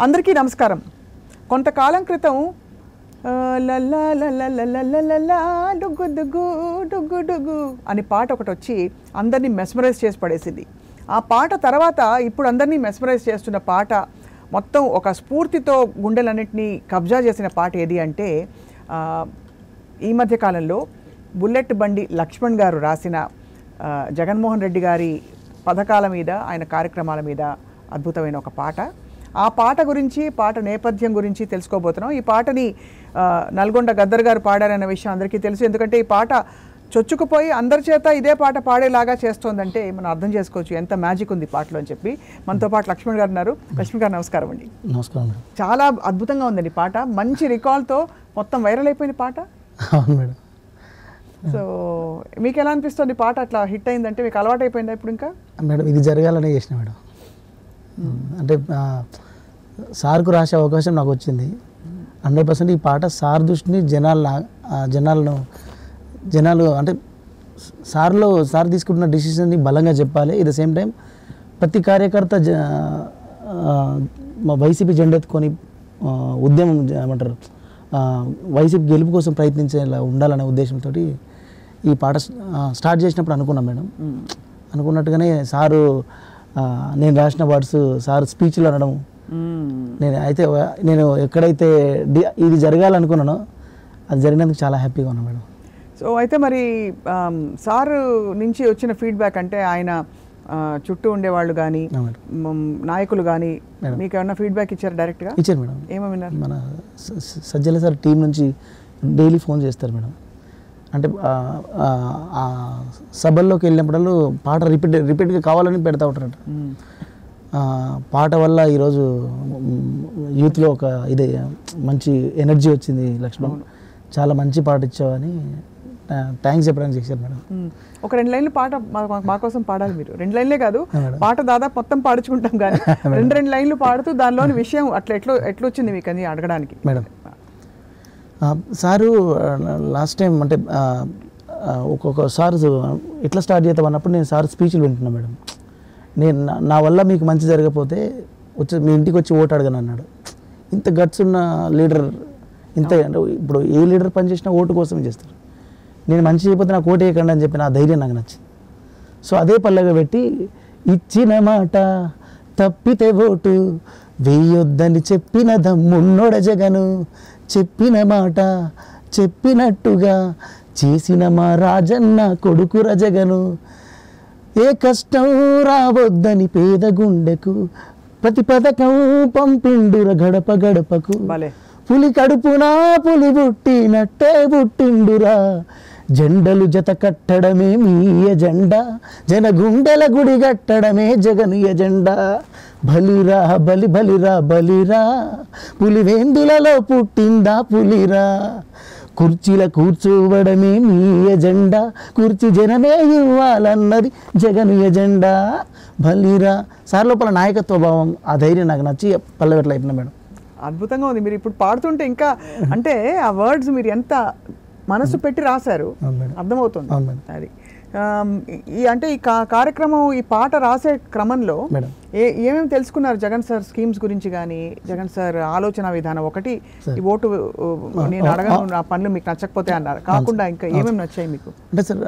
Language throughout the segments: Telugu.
అందరికీ నమస్కారం. కొంతకాలం క్రితం లల్లా లల్లా డుగ్గు డుగ్గు డుగ్గు డుగ్గు అని పాట ఒకటి వచ్చి అందరినీ మెస్మరైజ్ చేసి పడేసింది. ఆ పాట తర్వాత ఇప్పుడు అందరినీ మెస్మరైజ్ చేస్తున్న పాట, మొత్తం ఒక స్ఫూర్తితో గుండెలన్నింటినీ కబ్జా చేసిన పాట ఏది అంటే ఈ మధ్యకాలంలో బుల్లెట్ బండి లక్ష్మణ్ గారు రాసిన జగన్మోహన్ రెడ్డి గారి పథకాల మీద, ఆయన కార్యక్రమాల మీద అద్భుతమైన ఒక పాట. ఆ పాట గురించి, పాట నేపథ్యం గురించి తెలుసుకోబోతున్నాం. ఈ పాటని నల్గొండ గద్దర్ గారు పాడారన్న విషయం అందరికీ తెలుసు. ఎందుకంటే ఈ పాట చొచ్చుకుపోయి అందరి చేత ఇదే పాట పాడేలాగా చేస్తోందంటే మనం అర్థం చేసుకోవచ్చు ఎంత మ్యాజిక్ ఉంది పాటలో అని చెప్పి. మనతో పాటు లక్ష్మణ్ గారు ఉన్నారు. లక్ష్మణ్ గారు నమస్కారం అండి. నమస్కారం మేడం. చాలా అద్భుతంగా ఉందండి పాట, మంచి రికాల్తో మొత్తం వైరల్ అయిపోయిన పాట. అవును మేడం. సో మీకు ఎలా అనిపిస్తుంది పాట అట్లా హిట్ అయిందంటే? మీకు అలవాటు అయిపోయిందా ఇప్పుడు? ఇంకా మేడం ఇది జరగాలనే చేసిన మేడం. అంటే సార్కు రాసే అవకాశం నాకు వచ్చింది. 100% ఈ పాట సార్ దృష్టిని జనాలు అంటే సార్ తీసుకుంటున్న డిసిషన్ని బలంగా చెప్పాలి. ఎట్ ద సేమ్ టైం ప్రతి కార్యకర్త వైసీపీ జెండా ఎత్తుకొని ఉద్యమం ఏమంటారు, వైసీపీ గెలుపు కోసం ప్రయత్నించేలా ఉండాలనే ఉద్దేశంతో ఈ పాట స్టార్ట్ చేసినప్పుడు అనుకున్నాం మేడం. అనుకున్నట్టుగానే సారు నేను రాసిన వర్డ్స్ సార్ స్పీచ్లో అనడం, నేను ఎక్కడైతే ఇది జరగాలనుకున్నానో అది జరిగినందుకు చాలా హ్యాపీగా ఉన్నాను మేడం. సో అయితే మరి సార్ నుంచి వచ్చిన ఫీడ్బ్యాక్ అంటే ఆయన చుట్టూ ఉండేవాళ్ళు కానీ, నాయకులు కానీ మీకు ఏమన్నా ఫీడ్బ్యాక్ ఇచ్చారు? డైరెక్ట్గా ఇచ్చారు మేడం. ఏమన్నారు? మన సజ్జల సార్ టీం నుంచి డైలీ ఫోన్ చేస్తారు మేడం. అంటే సభల్లోకి వెళ్ళినప్పుడు పాట రిపీట్గా కావాలని పెడతా ఉంటారట. పాట వల్ల ఈరోజు యూత్లో ఒక ఇదే మంచి ఎనర్జీ వచ్చింది. లక్ష్మణ్ చాలా మంచి పాట ఇచ్చావని థ్యాంక్స్ చెప్పడానికి చేశారు మేడం. ఒక 2 లైన్లు పాట మా కోసం పాడాలి మీరు. 2 లైన్లే కాదు, పాట దాదాపు మొత్తం పాడుచుకుంటాం కానీ 2 లైన్లు పాడుతూ దానిలోని విషయం అట్లా ఎట్లొచ్చింది మీకు అని అడగడానికి. మేడం సారు లాస్ట్ టైం అంటే ఒక్కొక్క సార్ ఎట్లా స్టార్ట్ చేద్దాం అన్నప్పుడు నేను సార్ స్పీచ్లు వింటున్నాను మేడం. నేను నా వల్ల మీకు మంచి జరగకపోతే మీ ఇంటికి వచ్చి ఓటు అడగను అన్నాడు. ఇంత గట్స్ ఉన్న లీడర్, ఇంత ఇప్పుడు ఏ లీడర్ పని చేసినా ఓటు కోసమే చేస్తారు. నేను మంచి చేయకపోతే నాకు ఓటు వేయకండి అని చెప్పి నా ధైర్యం నాకు నచ్చింది. సో అదే పల్లెగా పెట్టి, ఇచ్చిన మాట తప్పితే ఓటు వేయొద్దని చెప్పిన దమ్మున్నోడ జగను, చెప్పిన మాట చెప్పినట్టుగా చేసిన మా రాజన్న కొడుకుర జగను, ఏ కష్టం రావద్దని పేద గుండెకు ప్రతి పథకం పంపిండుర గడప గడపకు, పులి కడుపునా పులి పుట్టినట్టే పుట్టిండురా, జెండలు జత కట్టడమే మీ ఎజెండా, జన గుండెల గుడి కట్టడమే జగను ఎజెండా, బలిరా బలి బలిరా బలిరా, పులివేందులలో పుట్టిందా పులిరా, కుర్చీల కూర్చోవడమే మీ ఎజెండా, కుర్చీ జనమే ఇవ్వాలన్నది జగను ఎజెండా, బలిరా. సార్ లోపల నాయకత్వ భావం, ఆ ధైర్యం నాకు నచ్చి పల్లెవెట్ల అయిపోయినా మేడం. అద్భుతంగా ఉంది. మీరు ఇప్పుడు పాడుతుంటే ఇంకా అంటే ఆ వర్డ్స్ మీరు ఎంత మనసు పెట్టి రాశారు అర్థమవుతుంది. అది అంటే ఈ కార్యక్రమం, ఈ పాట రాసే క్రమంలో ఏమేమి తెలుసుకున్నారు జగన్ సార్ స్కీమ్స్ గురించి కానీ, జగన్ సార్ ఆలోచన విధానం? ఒకటి ఈ ఓటు నేను అడగను, నా పనులు మీకు నచ్చకపోతే అన్నారు, కాకుండా ఇంకా ఏమేమి నచ్చాయి మీకు? అంటే సార్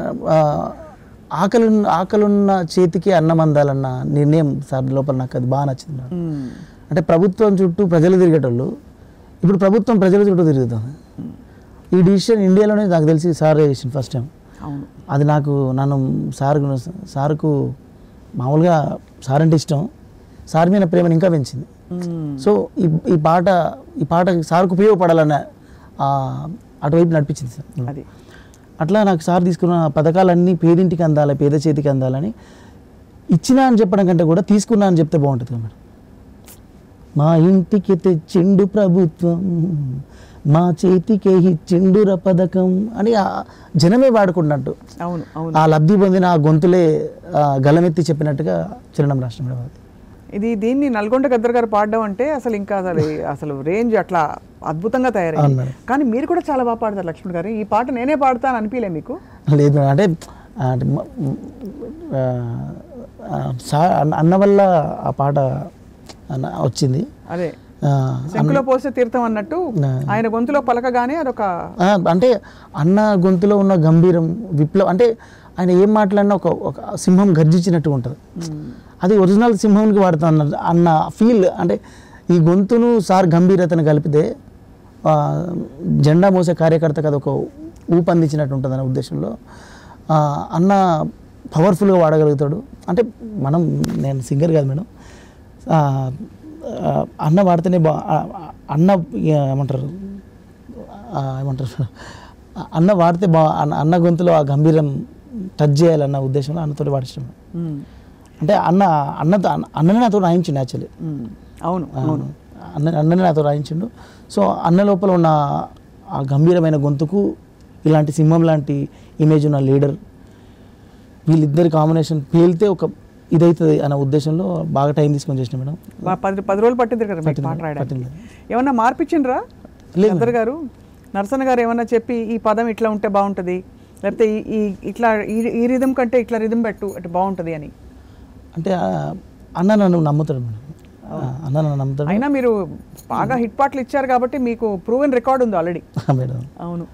ఆకలున్న చేతికి అన్నం అందాలన్న నిర్ణయం సార్ లోపల నాకు అది బాగా నచ్చింది. అంటే ప్రభుత్వం చుట్టూ ప్రజలు తిరిగేటోళ్ళు ఇప్పుడు ప్రభుత్వం ప్రజల చుట్టూ తిరుగుతుంది. ఈ డిసిషన్ ఇండియాలోనే నాకు తెలిసి సార్ చేసింది ఫస్ట్ టైం. అది నన్ను సార్కు మామూలుగా సార్ అంటే ఇష్టం, సార్ మీద ప్రేమను ఇంకా పెంచింది. సో ఈ పాట సార్కు ఉపయోగపడాలన్న అటువైపు నడిపించింది సార్. అది అట్లా నాకు సార్ తీసుకున్న పథకాలన్నీ పేదింటికి అందాలి, పేద చేతికి అందాలని ఇచ్చినా అని చెప్పడం కంటే కూడా తీసుకున్నా అని చెప్తే బాగుంటుంది కదా మేడం. మా ఇంటికి తెచ్చిండు ప్రభుత్వం, మా చేతికే ఇచ్చిండుర పథకం అని జనమే వాడుకున్నట్టు, ఆ లబ్ధి పొందిన ఆ గొంతులే గలమెత్తి చెప్పినట్టుగా చిరణం రాష్ట్రం మేడం. దీన్ని నల్గొండ గద్దర్ గారు పాడడం అంటే అసలు ఇంకా అసలు రేంజ్ అట్లా అద్భుతంగా తయారైంది. కానీ మీరు కూడా చాలా బాగా పాడతారు లక్ష్మణ్ గారు. ఈ పాట నేనే పాడతాను అనిపించలే మీకు? లేదు మేడం, అంటే అన్న వల్ల ఆ పాట వచ్చింది. అదే శంకులో పోస్తే తీర్థం అన్నట్టు ఆయన గొంతులో పలకగానే అదొక అంటే అన్న గొంతులో ఉన్న గంభీరం విప్లవం, అంటే ఆయన ఏం మాట్లాడినా ఒక సింహం గర్జించినట్టు ఉంటుంది. అది ఒరిజినల్ సింహంకి వాడుతాను అన్న ఫీల్. అంటే ఈ గొంతును సార్ గంభీరతను కలిపితే జెండా మోసే కార్యకర్తకు అదొక ఊపందించినట్టు ఉంటుంది అనే ఉద్దేశంలో అన్న పవర్ఫుల్గా వాడగలుగుతాడు. అంటే నేను సింగర్ కాదు మేడం, అన్న వాడితేనే అన్న ఏమంటారు అన్న వాడితే అన్న గొంతులో ఆ గంభీరం టచ్ చేయాలన్న ఉద్దేశంలో అన్నతో వాడిస్తాం. అంటే అన్ననే నాతో రాయించిండు యాక్చువల్లీ. అవును అవును, అన్ననే నాతో రాయించిండు. సో అన్న లోపల ఉన్న ఆ గంభీరమైన గొంతుకు ఇలాంటి సింహం లాంటి ఇమేజ్ ఉన్న లీడర్, వీళ్ళిద్దరి కాంబినేషన్ పేలితే ఒక ఇదవుతుంది అనే ఉద్దేశంలో బాగా టైం తీసుకొని చేసిన మేడం. 10 రోజులు పట్టింది కదా పాట రాయడానికి. ఏమన్నా మార్పిచ్చిండ్రా లేదు గారు? నరసన్న గారు ఏమన్నా చెప్పి ఈ పదం ఇట్లా ఉంటే బాగుంటుంది, లేకపోతే ఇట్లా ఈ రిధం కంటే ఇట్లా రిధం పెట్టు అంటే బాగుంటుంది అని? అంటే అన్న నన్ను నమ్ముతాడు మేడం, అన్న నన్ను నమ్ముతాడు. అయినా మీరు బాగా హిట్ పాటలు ఇచ్చారు కాబట్టి మీకు ప్రూవెన్ రికార్డ్ ఉంది ఆల్రెడీ మేడం. అవును.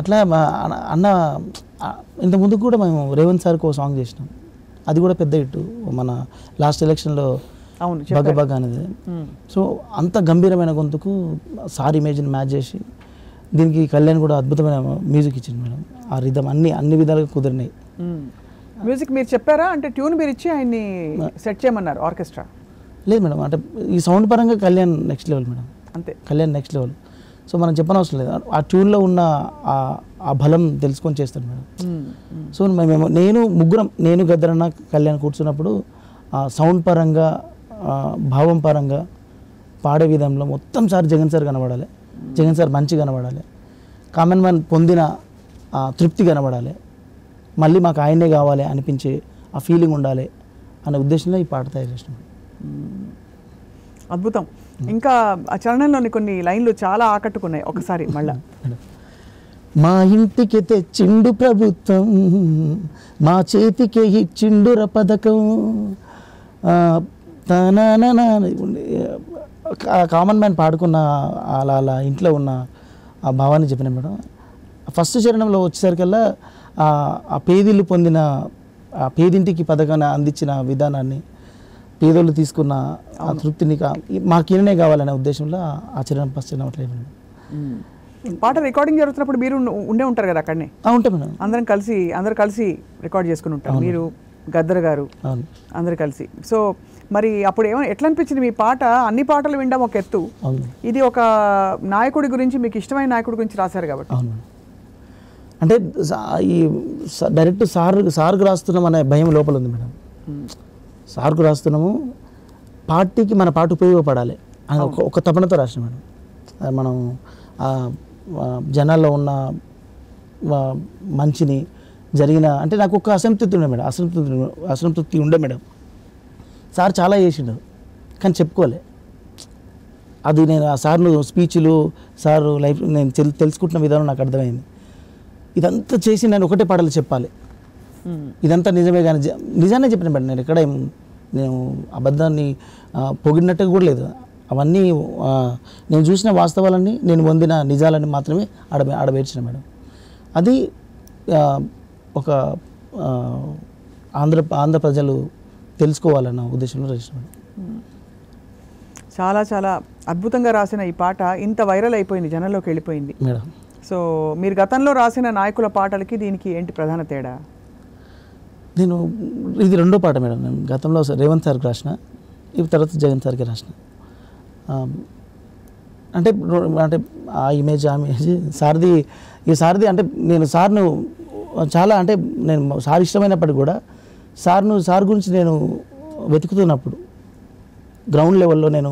అట్లా అన్న ఇంతకుముందు కూడా మేము రేవంత్ సార్కి ఒక సాంగ్ చేసినాం, అది కూడా పెద్ద హిట్ మన లాస్ట్ ఎలక్షన్లో బగ్గ అనేది. సో అంత గంభీరమైన గొంతుకు సార్ ఇమేజ్ని మ్యాచ్ చేసి దీనికి కళ్యాణ్ కూడా అద్భుతమైన మ్యూజిక్ ఇచ్చింది మేడం. ఆ రిధం అన్ని విధాలుగా కుదిరినాయి. మ్యూజిక్ మీరు చెప్పారా? అంటే ట్యూన్ మీరు ఇచ్చి ఆయన్ని సెట్ చేయమన్నారు ఆర్కెస్ట్రా? లేదు మేడం, అంటే ఈ సౌండ్ పరంగా కళ్యాణ్ నెక్స్ట్ లెవెల్ మేడం. అంతే, కళ్యాణ్ నెక్స్ట్ లెవెల్. సో మనం చెప్పనవసరం లేదు, ఆ ట్యూన్లో ఉన్న ఆ బలం తెలుసుకొని చేస్తాను మేడం. సో నేను గద్దరన్న కళ్యాణ్ కూర్చున్నప్పుడు సౌండ్ పరంగా భావం పరంగా పాడే విధంలో మొత్తం సార్ జగన్ సార్ కనబడాలి, జగన్ సార్ మంచి కనబడాలి, కామన్ మ్యాన్ పొందిన తృప్తి కనబడాలి, మళ్ళీ మాకు ఆయనే కావాలి అనిపించే ఆ ఫీలింగ్ ఉండాలి అనే ఉద్దేశంలో ఈ పాట తయారు చేసినాం. అద్భుతం. ఇంకా ఆ చరణంలోని కొన్ని లైన్లు చాలా ఆకట్టుకున్నాయి, ఒకసారి మళ్ళా. మా ఇంటికి తెచ్చిండు ప్రభుత్వం, మా చేతికి ఇచ్చిండుర పథకం, కామన్ మ్యాన్ పాడుకున్న అలా ఇంట్లో ఉన్న ఆ భావాన్ని చెప్పిన మేడం. ఫస్ట్ చరణంలో వచ్చేసరికల్లా ఆ పేదీళ్ళు పొందిన ఆ పేదింటికి పథకాన్ని అందించిన విధానాన్ని, పేదోళ్ళు తీసుకున్న ఆ తృప్తిని మాకేనే కావాలనే ఉద్దేశంలో ఆ చరణం ఫస్ట్ చరణం అట్లా. పాట రికార్డింగ్ జరుగుతున్నప్పుడు మీరు ఉండే ఉంటారు కదా అక్కడనే? ఉంటాం మేడం, అందరు కలిసి రికార్డ్ చేసుకుని ఉంటారు, మీరు గద్దర్ గారు అందరు కలిసి. సో మరి అప్పుడు ఎట్లా అనిపించింది మీ పాట? అన్ని పాటలు వినడం ఒక ఎత్తు, ఇది ఒక నాయకుడి గురించి, మీకు ఇష్టమైన నాయకుడి గురించి రాశారు కాబట్టి. అంటే ఈ డైరెక్ట్ సార్కు రాస్తున్నాం అనే భయం లోపల ఉంది మేడం. సార్కు రాస్తున్నాము, పార్టీకి మన పాట ఉపయోగపడాలి అని ఒక తపనతో రాసిన మేడం. మనం జనాల్లో ఉన్న మంచిని జరిగిన, అంటే నాకు ఒక అసంతృప్తి ఉండే మేడం, అసంతృప్తి ఉండే మేడం. సార్ చాలా చేసిండు కానీ చెప్పుకోలే. అది నేను ఆ సార్ను స్పీచ్లు, సార్ లైఫ్ నేను తెలుసుకుంటున్న విధానం నాకు అర్థమైంది. ఇదంతా చేసి నేను ఒకటే పాటలు చెప్పాలి, ఇదంతా నిజమే కానీ నిజాన్ని చెప్పిన మేడం. నేను ఎక్కడ నేను అబద్ధాన్ని పొగిడినట్టుగా కూడా లేదు. అవన్నీ నేను చూసిన వాస్తవాలన్నీ, నేను పొందిన నిజాలన్నీ మాత్రమే ఆడబేర్చిన మేడం. అది ఒక ఆంధ్ర ప్రజలు తెలుసుకోవాలన్న ఉద్దేశంలో రాసిన మేడం. చాలా చాలా అద్భుతంగా రాసిన ఈ పాట ఇంత వైరల్ అయిపోయింది, జనంలోకి వెళ్ళిపోయింది మేడం. సో మీరు గతంలో రాసిన నాయకుల పాటలకి దీనికి ఏంటి ప్రధాన తేడా? ఇది రెండో పాట మేడం. నేను గతంలో రేవంత్ సార్కి రాసిన, ఈ తర్వాత జగన్ సార్కి రాసిన. అంటే ఆ ఇమేజ్ సార్ది అంటే నేను సార్ను చాలా, అంటే నేను సార్ ఇష్టమైనప్పటికీ కూడా సార్ గురించి నేను వెతుకుతున్నప్పుడు గ్రౌండ్ లెవెల్లో నేను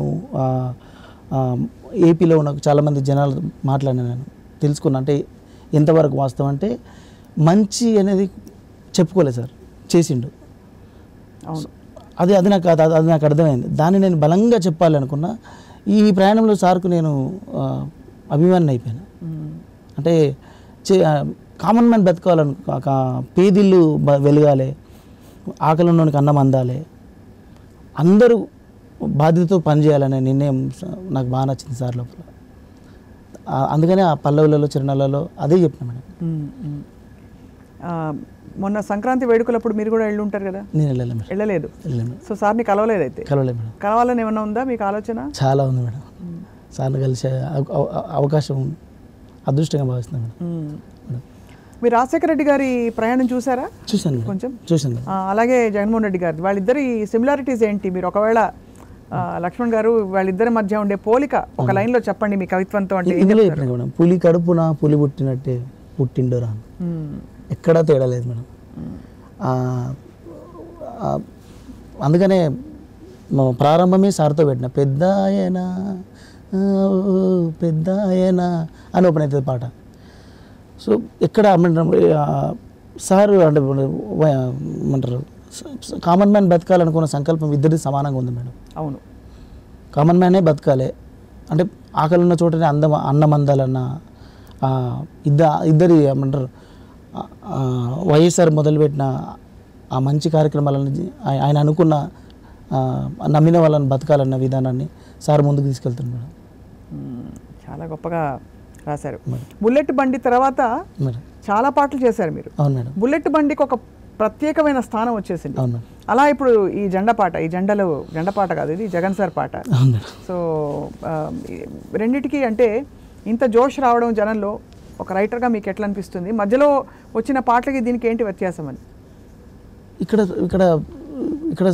ఏపీలో ఉన్న చాలామంది జనాలు మాట్లాడినా, నేను తెలుసుకున్నా. అంటే ఎంతవరకు వాస్తవం అంటే మంచి అనేది చెప్పుకోలేదు సార్, చేసిండు. అది నాకు అర్థమైంది. దాన్ని నేను బలంగా చెప్పాలి అనుకున్నా. ఈ ప్రయాణంలో సార్కు నేను అభిమాని అయిపోయాను. అంటే కామన్ మ్యాన్ బతకాలను, పేదిళ్ళు వెలగాలి, ఆకలి ఉన్నోనికి అన్నం అందాలి, అందరూ బాధ్యతతో పనిచేయాలనే నిర్ణయం నాకు బాగా నచ్చింది సార్ లోపల. అందుకనే ఆ పల్లవులలో చరణాలలో అదే చెప్పిన మేడం. మొన్న సంక్రాంతి వేడుకలప్పుడు మీరు కూడా వెళ్ళి ఉంటారు కదా? నేను వెళ్ళలేదు మేడం. వెళ్ళలేదు. వెళ్ళాను. సో సార్ని కలవలేదు అయితే? కలవలేదు మేడం. కలవాలని ఏమన్నా ఉందా మీకు ఆలోచన? చాలా ఉంది మేడం. సార్ని కలిసే అవకాశం అదృష్టంగా భావిస్తున్నాను మేడం. మీరు రాజశేఖర రెడ్డి గారి ప్రయాణం చూసారా? చూశాను కొంచెం చూశాను. అలాగే జగన్మోహన్ రెడ్డి గారి వాళ్ళిద్దరి సిమిలారిటీస్ ఏంటి? మీరు ఒకవేళ లక్ష్మణ్ గారు వాళ్ళిద్దరి మధ్య ఉండే పోలిక ఒక లైన్లో చెప్పండి మీ కవిత్వంతో. అంటే ఇందులో చెప్పిన మేడం, పులి కడుపున పులి పుట్టినట్టే పుట్టిండోరా, ఎక్కడా తేడా లేదు మేడం. అందుకనే ప్రారంభమే సార్తో పెట్టిన పెద్దాయనా పెద్దాయనా అని ఓపెన్ అవుతుంది పాట. సో ఎక్కడ సార్ అంటే ఏమంటారు, కామన్ మ్యాన్ బతకాలనుకున్న సంకల్పం ఇద్దరిది సమానంగా ఉంది మేడం. అవును, కామన్ మ్యానే బతకాలి అంటే ఆకలి ఉన్న చోటనే అన్నం అందాలన్న ఇద్దరి ఏమంటారు వైఎస్ఆర్ మొదలుపెట్టిన ఆ మంచి కార్యక్రమాలను ఆయన అనుకున్న నమ్మిన వాళ్ళని బతకాలన్న విధానాన్ని సార్ ముందుకు తీసుకెళ్తారు మేడం. చాలా గొప్పగా రాశారు. బుల్లెట్ బండి తర్వాత చాలా పాటలు చేశారు మీరు. అవును మేడం. బుల్లెట్ బండికి ఒక ప్రత్యేకమైన స్థానం వచ్చేసింది. అవును. అలా ఇప్పుడు ఈ జెండా పాట, ఈ జెండా పాట కాదు, ఇది జగన్ సార్ పాట. సో రెండిటికి అంటే ఇంత జోష్ రావడం జనంలో ఒక రైటర్గా మీకు ఎట్లా అనిపిస్తుంది? మధ్యలో వచ్చిన పాటలకి దీనికి ఏంటి వ్యత్యాసం అని? ఇక్కడ ఇక్కడ ఇక్కడ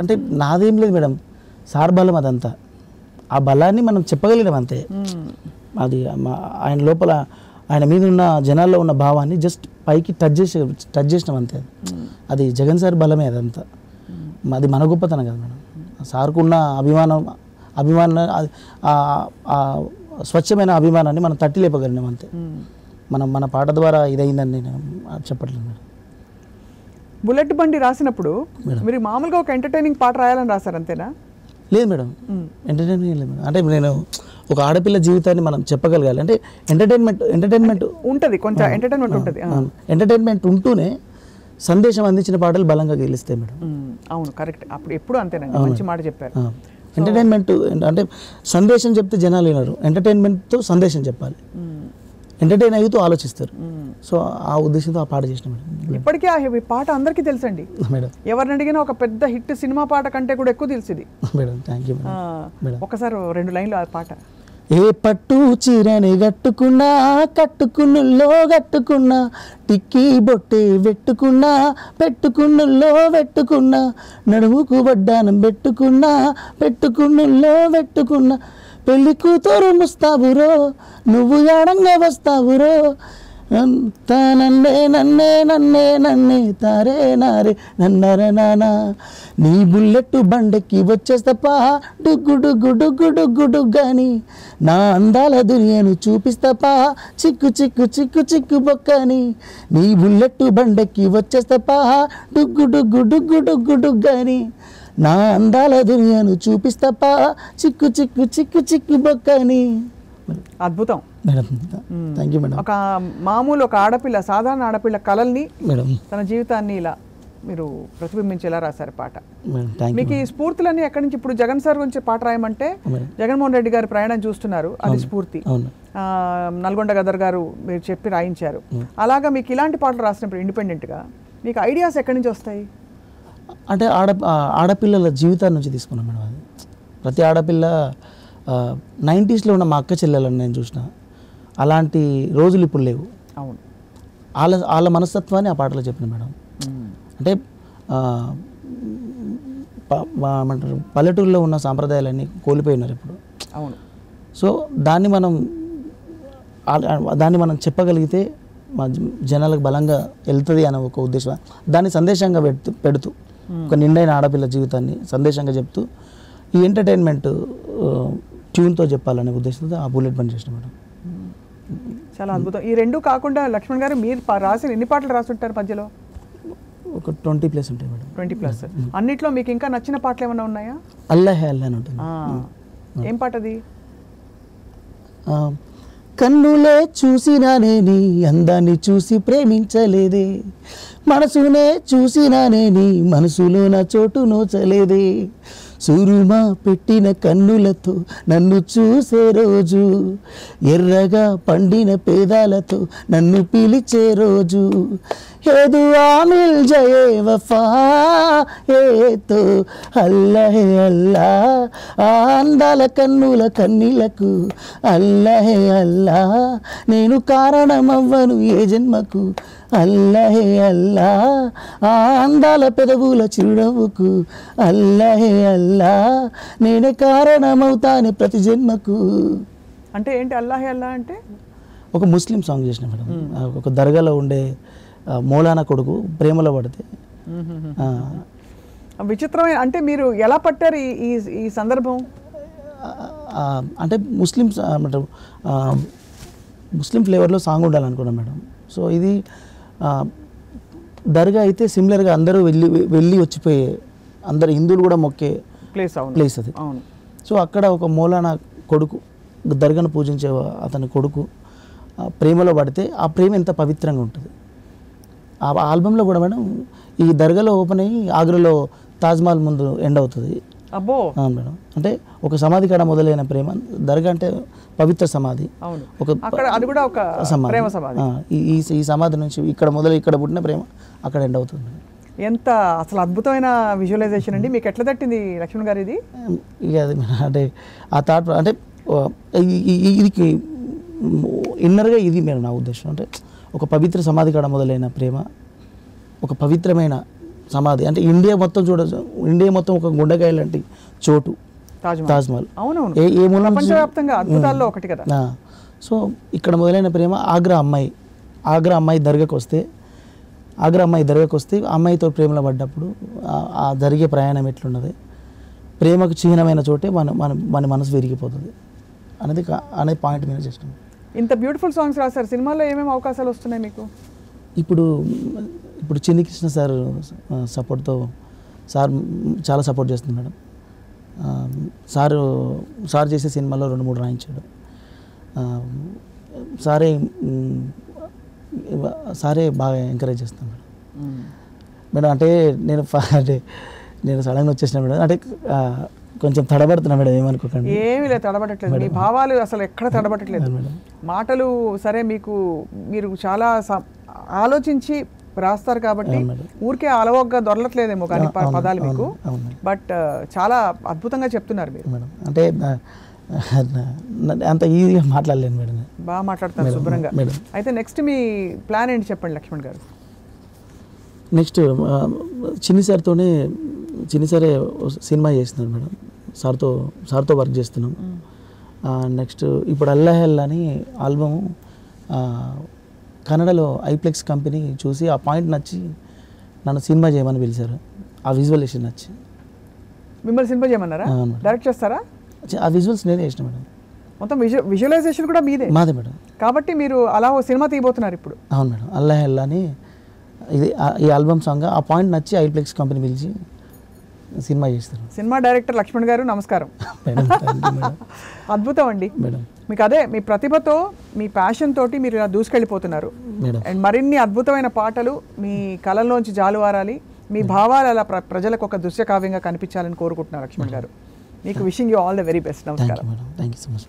అంటే నాదేం లేదు మేడం, సార్ బలం అదంతా. ఆ బలాన్ని మనం చెప్పగలిగాం అంతే. అది ఆయన లోపల ఆయన మీద ఉన్న జనాల్లో ఉన్న భావాన్ని జస్ట్ పైకి టచ్ చేసినాం అంతే. అది జగన్ సార్ బలమే అదంతా. అది మన గొప్పతనం కదా మేడం. సార్కు ఉన్న అభిమానం స్వచ్ఛమైన అభిమానాన్ని మనం తట్టి లేపగలిగినాం అంతే. మన పాట ద్వారా ఇదైందని నేను చెప్పట్లేదు మేడం. బుల్లెట్ బండి రాసినప్పుడు మీరు మామూలుగా ఒక ఎంటర్టైనింగ్ పాట రాయాలని రాశారు అంతేనా? లేదు మేడం, ఎంటర్టైన్మెంట్ లేదు మేడం. అంటే నేను ఒక ఆడపిల్ల జీవితాన్ని మనం చెప్పగలగాలి అంటే ఎంటర్టైన్మెంట్ ఉంటుంది, కొంచెం ఎంటర్టైన్మెంట్ ఉంటుంది. ఎంటర్టైన్మెంట్ ఉంటూనే సందేశం అందించిన పాటలు బలంగా గెలుస్తాయి మేడం. అవును, కరెక్ట్. అప్పుడు ఎప్పుడు అంతేనండి, మంచి మాట చెప్పారు. ఎంటర్టైన్మెంట్ అంటే సందేశం చెప్తే జనాలు వినరు, ఎంటర్టైన్మెంట్తో సందేశం చెప్పాలి, ఎంటర్టైన్ అవుతూ ఆలోచిస్తారు. సో ఆ ఉద్దేశంతో ఆ పాట చేసిన మేడం. ఇప్పటికీ ఆ పాట అందరికీ తెలుసండి మేడం. ఎవరిని అడిగినా ఒక పెద్ద హిట్ సినిమా పాట కంటే కూడా ఎక్కువ తెలిసింది మేడం. Thank you madam. ఒకసారి 2 లైన్లు ఆ పాట. ఏ పట్టు చీరని కట్టుకున్నా, కట్టుకున్నుల్లో కట్టుకున్నా, టిక్కీ బొట్టే పెట్టుకున్నా, పెట్టుకున్నుల్లో పెట్టుకున్నా, నడుముకు వడ్డానం పెట్టుకున్నా, పెట్టుకున్నుల్లో పెట్టుకున్నా, పెళ్లి కూతురు ముస్తావురో, నువ్వు యాడంగా వస్తావురో, నన్నే నన్నే నన్నే నన్నే తారే నారే నన్నర నానా, నీ బుల్లెట్ బండెక్కి వచ్చేస్తపా డుగ్గు డుగ్గు డుగ్గు డుగ్గు డుగ్గాని, నా అందాల దునియను చూపిస్తపా చిక్కు చిక్కు చిక్కు చిక్కు బొక్కని, నీ బుల్లెట్ బండెక్కి వచ్చేస్తపా డుగ్గు డుగ్గు డుగ్గు డుగ్గు డుగ్గాని, నా అందాల దునియను చూపిస్తపా చిక్కు చిక్కు చిక్కు చిక్కు బొక్కని. అద్భుతం మేడం. Thank you madam. ఒక మామూలు ఒక ఆడపిల్ల, సాధారణ ఆడపిల్ల కలల్ని, మేడం, తన జీవితాన్ని ఇలా మీరు ప్రతిబింబించేలా రాశారు పాట. మీకు ఈ స్ఫూర్తులన్నీ ఎక్కడి నుంచి? ఇప్పుడు జగన్ సార్ గురించి పాట రాయమంటే జగన్మోహన్ రెడ్డి గారి ప్రయాణం చూస్తున్నారు, అది స్ఫూర్తి. నల్గొండ గదర్ గారు మీరు చెప్పి రాయించారు. అలాగా మీకు ఇలాంటి పాటలు రాసినప్పుడు ఇండిపెండెంట్గా మీకు ఐడియాస్ ఎక్కడి నుంచి వస్తాయి? అంటే ఆడపిల్లల జీవితాన్ని నుంచి తీసుకున్నాం మేడం. అది ప్రతి ఆడపిల్ల 90s ఉన్న మా అక్క చెల్లెలను నేను చూసిన, అలాంటి రోజులు ఇప్పుడు లేవు. అవును, వాళ్ళ మనస్తత్వాన్ని ఆ పాటలో చెప్పిన మేడం. అంటే ఏమంటారు, పల్లెటూరులో ఉన్న సాంప్రదాయాలన్నీ కోల్పోయినారు ఇప్పుడు. అవును. సో దాన్ని మనం చెప్పగలిగితే మా జనాలకు బలంగా వెళ్తుంది అనే ఒక ఉద్దేశం, దాన్ని సందేశంగా పెడుతూ ఒక నిండైన ఆడపిల్ల జీవితాన్ని సందేశంగా చెప్తూ ఈ ఎంటర్టైన్మెంట్ ట్యూన్తో చెప్పాలనే ఉద్దేశంతో ఆ బుల్లెట్ బండి చేసిన మేడం. చాలా అద్భుతం. ఈ రెండు కాకుండా లక్ష్మణ్ గారు మీరు రాసిన ఎన్ని పాటలు రాసుంటారు మధ్యలో? ఒక 20+ ఉంటాయి మేడం. 20+. అన్నిట్లో మీకు ఇంకా నచ్చిన పాటలు ఏమైనా ఉన్నాయా? అల్లా హే అల్లా అని ఉంటుంది. ఏం పాట అది? కన్నులే చూసినానే నీ అందాన్ని చూసి ప్రేమించలేదే, మనసునే చూసినానే నీ మనసులో నా చోటు నోచలేదే, సురుమా పెట్టిన కన్నులతో నన్ను చూసే రోజు, ఎర్రగా పండిన పేదాలతో నన్ను పిలిచే రోజు, ఏ దుఆ మిల్ జయే వఫా ఏతో అల్లహే అల్లా, ఆ అందాల కన్నుల కన్నీలకు అల్లహే అల్లా, నేను కారణమవ్వను ఏ జన్మకు అల్లహే అల్లా, ఆ అందాల పెదవుల చిరునవ్వుకు అల్లహే అల్లా, నేనే కారణమవుతాను ప్రతి జన్మకు. అంటే ఏంటి అల్లాహే అల్లా అంటే? ఒక ముస్లిం సాంగ్ చేసిన మేడం. ఒక దర్గాలో ఉండే మౌలానా కొడుకు ప్రేమలో పడితే. విచిత్రమైన, అంటే మీరు ఎలా పట్టారు ఈ ఈ సందర్భం? అంటే ముస్లిమ్స్ అంటే ముస్లిం ఫ్లేవర్లో సాంగ్ ఉండాలనుకున్నాం మేడం. సో ఇది దర్గా అయితే సిమిలర్గా అందరూ వెళ్ళి వచ్చిపోయే, అందరు హిందువులు కూడా మొక్కే ప్లేస్ అది. సో అక్కడ ఒక మౌలానా కొడుకు, దర్గాను పూజించే అతని కొడుకు ప్రేమలో పడితే ఆ ప్రేమ ఎంత పవిత్రంగా ఉంటుంది. ఆ ఆల్బంలో కూడా మేడం ఈ దర్గాలో ఓపెన్ అయ్యి ఆగ్రాలో తాజ్మహల్ ముందు ఎండ్ అవుతుంది. అబ్బో మేడం, అంటే ఒక సమాధి కాడ మొదలైన ప్రేమ, దర్గా అంటే పవిత్ర సమాధి, ఒక సమాధి. ఈ సమాధి నుంచి ఇక్కడ మొదలు ఇక్కడ పుట్టిన ప్రేమ అక్కడ ఎండ్ అవుతుంది. ఎంత అసలు అద్భుతమైన విజువలైజేషన్ అండి. మీకు ఎట్లా తట్టింది లక్ష్మణ్ గారు ఇది? ఇక అది అంటే ఆ థాట్ అంటే ఇది ఇన్నర్గా ఇది మేడం నా ఉద్దేశం. అంటే ఒక పవిత్ర సమాధి కాడ మొదలైన ప్రేమ, ఒక పవిత్రమైన సమాధి, అంటే ఇండియా మొత్తం చూడచ్చు, ఇండియా మొత్తం ఒక గుండెకాయ లాంటి చోటు తాజ్మహల్. ఏ మూలం అద్భుతాల్లో ఒకటి కదా. సో ఇక్కడ మొదలైన ప్రేమ ఆగ్రా అమ్మాయి దర్గాకు వస్తే, అమ్మాయితో ప్రేమలో పడ్డప్పుడు ఆ జరిగే ప్రయాణం ఎట్లున్నది, ప్రేమకు చిహ్నమైన చోటే మన మనసు విరిగిపోతుంది అనేది పాయింట్ మీద చేస్తాం. ఇంత బ్యూటిఫుల్ సాంగ్స్ రాశారు, సినిమాలో ఏమేమి అవకాశాలు వస్తున్నాయి మీకు? ఇప్పుడు చిన్ని కృష్ణ సార్ సపోర్ట్తో, సార్ చాలా సపోర్ట్ చేస్తుంది మేడం. సార్ చేసే సినిమాలో 2-3 రాయించాడు. సారే బాగా ఎంకరేజ్ చేస్తాను మేడం. అంటే నేను సడన్గా వచ్చేసిన మేడం, అంటే కొంచెం తడబడుతున్నా మేడం, ఏమనుకోకండి. ఏమీ లేదు, తడబడట్లేదు. మీ భావాలు అసలు ఎక్కడ తడబడట్లేదు. మాటలు సరే, మీరు చాలా ఆలోచించి రాస్తారు కాబట్టి ఊరికే అలవోగ్గా దొరలట్లేదేమో కానీ పదాలు మీకు, బట్ చాలా అద్భుతంగా చెప్తున్నారు మీరు మేడం. అంటే అంత ఈజీగా మాట్లాడలేను మేడం. బాగా మాట్లాడతారు శుభ్రంగా. అయితే నెక్స్ట్ మీ ప్లాన్ ఏంటి చెప్పండి లక్ష్మణ్ గారు? నెక్స్ట్ చిన్ని సారే సినిమా చేస్తున్నారు మేడం. సార్తో వర్క్ చేస్తున్నాం. నెక్స్ట్ ఇప్పుడు అల్లాహెల్ అని ఆల్బము కన్నడలో ఐప్లెక్స్ కంపెనీ చూసి ఆ పాయింట్ నచ్చి నన్ను సినిమా చేయమని పిలిచారు. ఆ విజువలేషన్ నచ్చి మిమ్మల్ని సినిమా చేయమన్నారా? డైరెక్ట్ చేస్తారా? ఆ విజువల్స్ నేనే చేసిన మేడం. మొత్తం విజువలైజేషన్ కూడా మాదే మేడం. కాబట్టి మీరు అలా ఓ సినిమా తీయబోతున్నారు ఇప్పుడు? అవును మేడం. అల్లాహెల్ అని ఇది ఈ ఆల్బమ్ సాంగ్. ఆ పాయింట్ నచ్చి ఐప్లెక్స్ కంపెనీ పిలిచి సినిమా చేస్తారు. సినిమా డైరెక్టర్ లక్ష్మణ్ గారు నమస్కారం. అద్భుతం అండి మేడం. మీకు అదే మీ ప్రతిభతో, మీ ప్యాషన్ తోటి మీరు ఇలా దూసుకెళ్ళిపోతున్నారు. అండ్ మరిన్ని అద్భుతమైన పాటలు మీ కళల్లోంచి జాలువారాలి, మీ భావాలు అలా ప్రజలకు ఒక దృశ్య కావ్యంగా కనిపించాలని కోరుకుంటున్నారు లక్ష్మణ్ గారు. మీకు wishing you all the very best. నమస్కారం. Thank you so much.